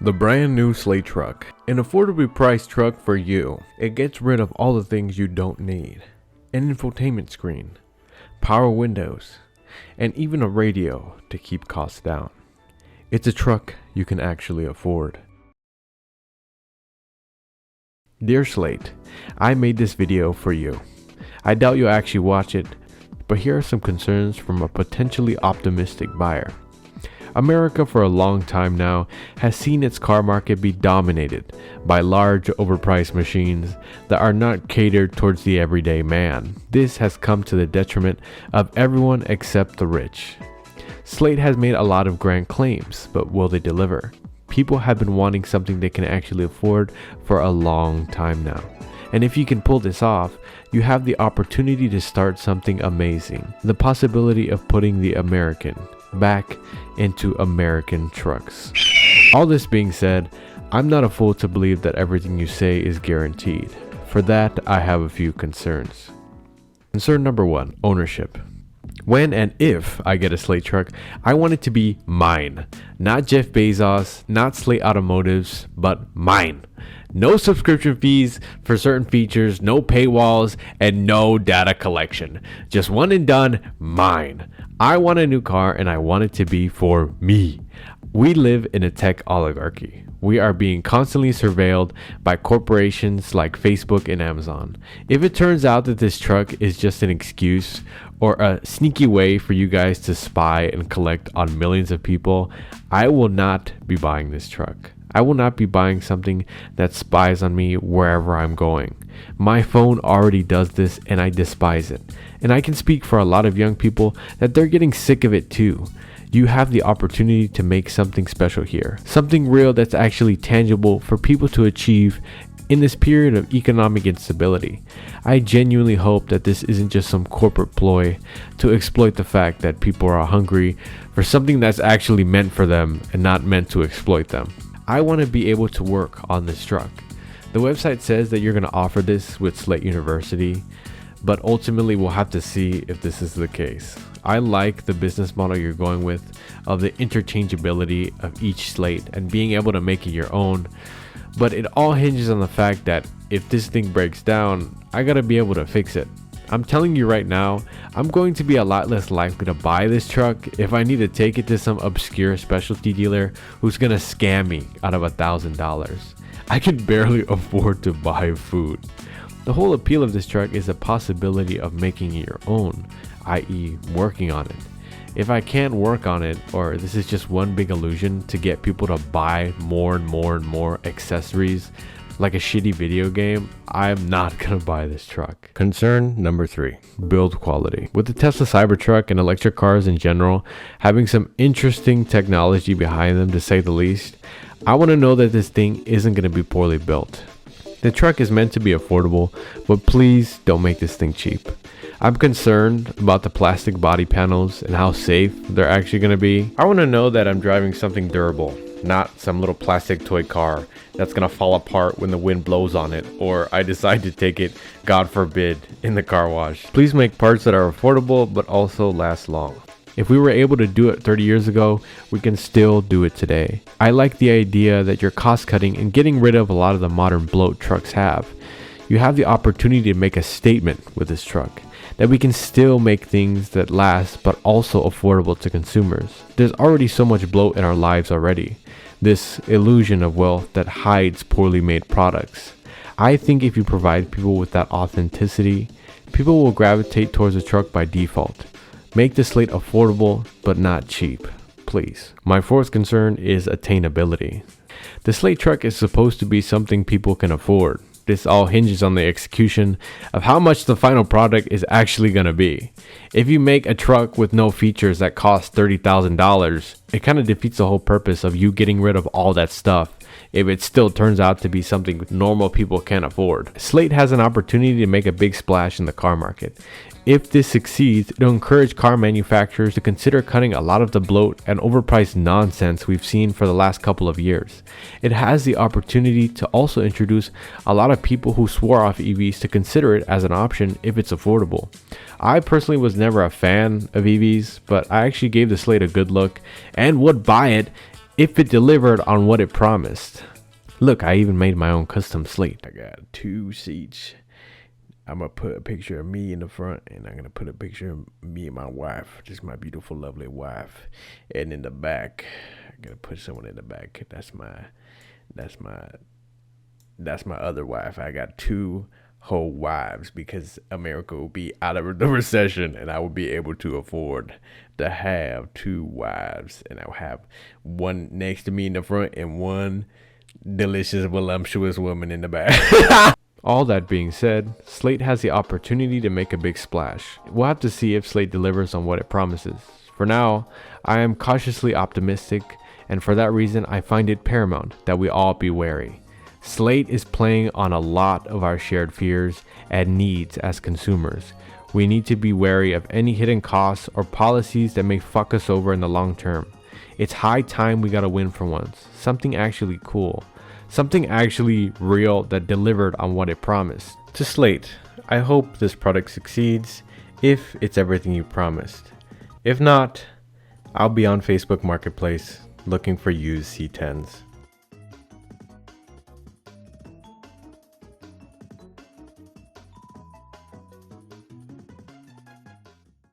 The brand new Slate truck, an affordably priced truck for you. It gets rid of all the things you don't need. An infotainment screen, power windows, and even a radio to keep costs down. It's a truck you can actually afford. Dear Slate, I made this video for you. I doubt you'll actually watch it, but here are some concerns from a potentially optimistic buyer. America for a long time now has seen its car market be dominated by large overpriced machines that are not catered towards the everyday man. This has come to the detriment of everyone except the rich. Slate has made a lot of grand claims, but will they deliver? People have been wanting something they can actually afford for a long time now. And if you can pull this off, you have the opportunity to start something amazing. The possibility of putting the American back into American trucks. All this being said, I'm not a fool to believe that everything you say is guaranteed. For that, I have a few concerns. Concern number 1, ownership. When and if I get a Slate truck, I want it to be mine. Not Jeff Bezos, not Slate Automotive's, but mine. No subscription fees for certain features, no paywalls, and no data collection. Just one and done, mine. I want a new car and I want it to be for me. We live in a tech oligarchy. We are being constantly surveilled by corporations like Facebook and Amazon. If it turns out that this truck is just an excuse or a sneaky way for you guys to spy and collect on millions of people, I will not be buying this truck. I will not be buying something that spies on me wherever I'm going. My phone already does this and I despise it. And I can speak for a lot of young people that they're getting sick of it too. You have the opportunity to make something special here. Something real that's actually tangible for people to achieve in this period of economic instability. I genuinely hope that this isn't just some corporate ploy to exploit the fact that people are hungry for something that's actually meant for them and not meant to exploit them. I want to be able to work on this truck. The website says that you're going to offer this with Slate University, but ultimately we'll have to see if this is the case. I like the business model you're going with of the interchangeability of each Slate and being able to make it your own, but it all hinges on the fact that if this thing breaks down, I gotta be able to fix it. I'm telling you right now, I'm going to be a lot less likely to buy this truck if I need to take it to some obscure specialty dealer who's gonna scam me out of $1,000. I can barely afford to buy food. The whole appeal of this truck is the possibility of making it your own, i.e. working on it. If I can't work on it, or this is just one big illusion to get people to buy more and more and more accessories like a shitty video game, I'm not gonna buy this truck. Concern number 3, build quality. With the Tesla Cybertruck and electric cars in general having some interesting technology behind them to say the least, I want to know that this thing isn't gonna be poorly built. The truck is meant to be affordable, but please don't make this thing cheap. I'm concerned about the plastic body panels and how safe they're actually going to be. I want to know that I'm driving something durable, not some little plastic toy car that's going to fall apart when the wind blows on it, or I decide to take it, God forbid, in the car wash. Please make parts that are affordable but also last long. If we were able to do it 30 years ago, we can still do it today. I like the idea that you're cost cutting and getting rid of a lot of the modern bloat trucks have. You have the opportunity to make a statement with this truck, that we can still make things that last but also affordable to consumers. There's already so much bloat in our lives already. This illusion of wealth that hides poorly made products. I think if you provide people with that authenticity, people will gravitate towards a truck by default. Make the Slate affordable but not cheap, please. My 4th concern is attainability. The Slate truck is supposed to be something people can afford. This all hinges on the execution of how much the final product is actually going to be. If you make a truck with no features that cost $30,000, it kind of defeats the whole purpose of you getting rid of all that stuff if it still turns out to be something normal people can't afford. Slate has an opportunity to make a big splash in the car market. If this succeeds, it'll encourage car manufacturers to consider cutting a lot of the bloat and overpriced nonsense we've seen for the last couple of years. It has the opportunity to also introduce a lot of people who swore off EVs to consider it as an option if it's affordable. I personally was never a fan of EVs, but I actually gave the Slate a good look and would buy it if it delivered on what it promised. Look, I even made my own custom slate. I got 2 seats. I'm gonna put a picture of me in the front, and I'm gonna put a picture of me and my wife, just my beautiful, lovely wife. And in the back, I'm gonna put someone in the back. That's my other wife. I got 2 whole wives because America will be out of the recession, and I will be able to afford to have 2 wives, and I'll have one next to me in the front and one delicious, voluptuous woman in the back. All that being said, Slate has the opportunity to make a big splash. We'll have to see if Slate delivers on what it promises. For now, I am cautiously optimistic, and for that reason, I find it paramount that we all be wary. Slate is playing on a lot of our shared fears and needs as consumers. We need to be wary of any hidden costs or policies that may fuck us over in the long term. It's high time we got a win for once. Something actually cool. Something actually real that delivered on what it promised. To Slate, I hope this product succeeds if it's everything you promised. If not, I'll be on Facebook Marketplace looking for used C10s.